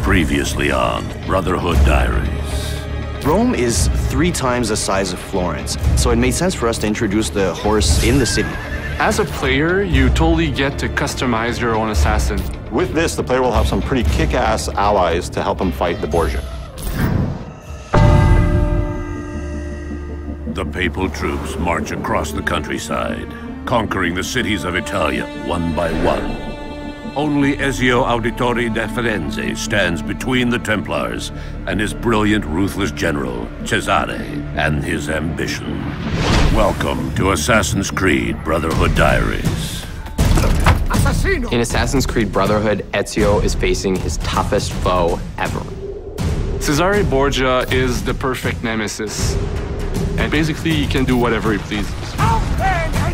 Previously on Brotherhood Diaries. Rome is 3 times the size of Florence, so it made sense for us to introduce the horse in the city. As a player, you totally get to customize your own assassin. With this, the player will have some pretty kick-ass allies to help him fight the Borgia. The papal troops march across the countryside, conquering the cities of Italia one by one. Only Ezio Auditore da Firenze stands between the Templars and his brilliant, ruthless general, Cesare, and his ambition. Welcome to Assassin's Creed Brotherhood Diaries. In Assassin's Creed Brotherhood, Ezio is facing his toughest foe ever. Cesare Borgia is the perfect nemesis. And basically, he can do whatever he pleases.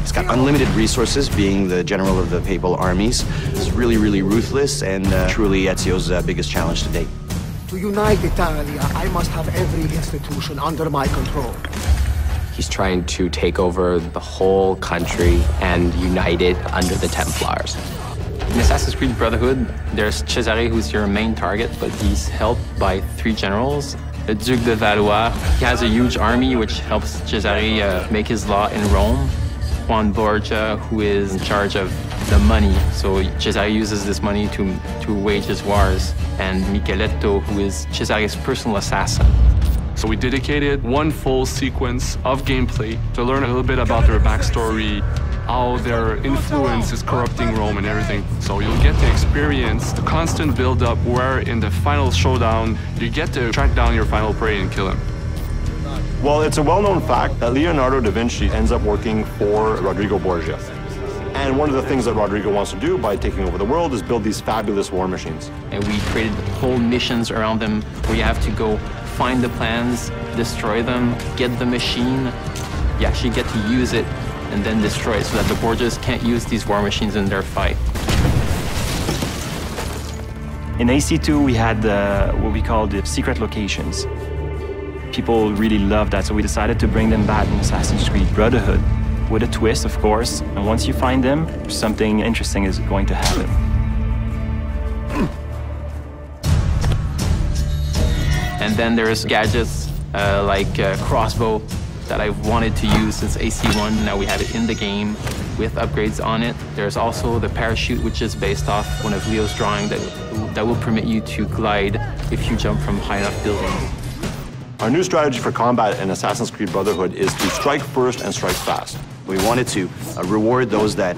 He's got unlimited resources, being the general of the papal armies. He's really, really ruthless, and truly Ezio's biggest challenge to date. To unite Italia, I must have every institution under my control. He's trying to take over the whole country and unite it under the Templars. In Assassin's Creed Brotherhood, there's Cesare, who's your main target, but he's helped by 3 generals. The Duke de Valois, he has a huge army which helps Cesare make his law in Rome. Juan Borgia, who is in charge of the money, so Cesare uses this money to wage his wars. And Micheletto, who is Cesare's personal assassin. So we dedicated one full sequence of gameplay to learn a little bit about their backstory, how their influence is corrupting Rome and everything. So you'll get to experience the constant build-up where in the final showdown, you get to track down your final prey and kill him. Well, it's a well-known fact that Leonardo da Vinci ends up working for Rodrigo Borgia. And one of the things that Rodrigo wants to do by taking over the world is build these fabulous war machines. And we created whole missions around them where you have to go find the plans, destroy them, get the machine. You actually get to use it and then destroy it so that the Borgias can't use these war machines in their fight. In AC2, we had what we call the secret locations. People really loved that, so we decided to bring them back in Assassin's Creed Brotherhood with a twist, of course. And once you find them, something interesting is going to happen. And then there's gadgets like crossbow that I've wanted to use since AC1. Now we have it in the game with upgrades on it. There's also the parachute, which is based off one of Leo's drawing that will permit you to glide if you jump from high enough buildings. Our new strategy for combat in Assassin's Creed Brotherhood is to strike first and strike fast. We wanted to reward those that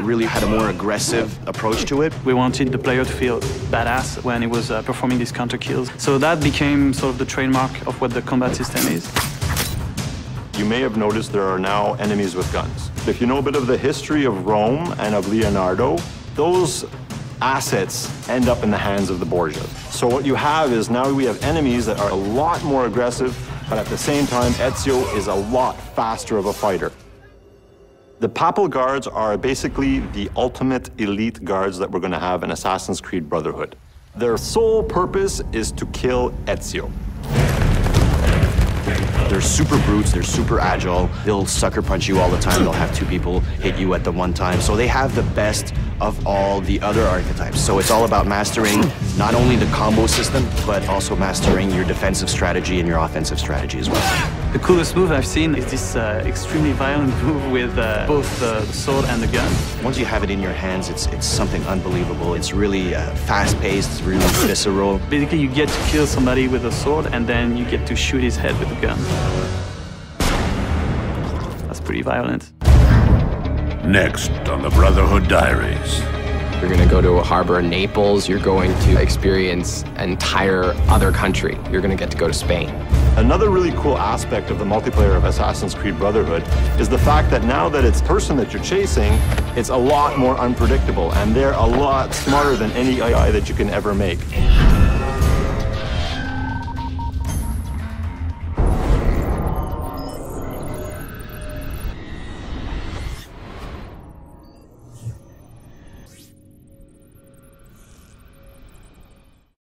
really had a more aggressive approach to it. We wanted the player to feel badass when he was performing these counter kills. So that became sort of the trademark of what the combat system is. You may have noticed there are now enemies with guns. If you know a bit of the history of Rome and of Leonardo, those assets end up in the hands of the Borgias. So what you have is now we have enemies that are a lot more aggressive, but at the same time, Ezio is a lot faster of a fighter. The Papal Guards are basically the ultimate elite guards that we're going to have in Assassin's Creed Brotherhood. Their sole purpose is to kill Ezio. They're super brutes, they're super agile, they'll sucker punch you all the time, they'll have 2 people hit you at the one time. So they have the best of all the other archetypes. So it's all about mastering not only the combo system, but also mastering your defensive strategy and your offensive strategy as well. The coolest move I've seen is this extremely violent move with both the sword and the gun. Once you have it in your hands, it's something unbelievable. It's really fast-paced, it's really visceral. Basically, you get to kill somebody with a sword, and then you get to shoot his head with a gun. That's pretty violent. Next on the Brotherhood Diaries. You're going to go to a harbor in Naples. You're going to experience an entire other country. You're going to get to go to Spain. Another really cool aspect of the multiplayer of Assassin's Creed Brotherhood is the fact that now that it's the person that you're chasing, it's a lot more unpredictable, and they're a lot smarter than any AI that you can ever make.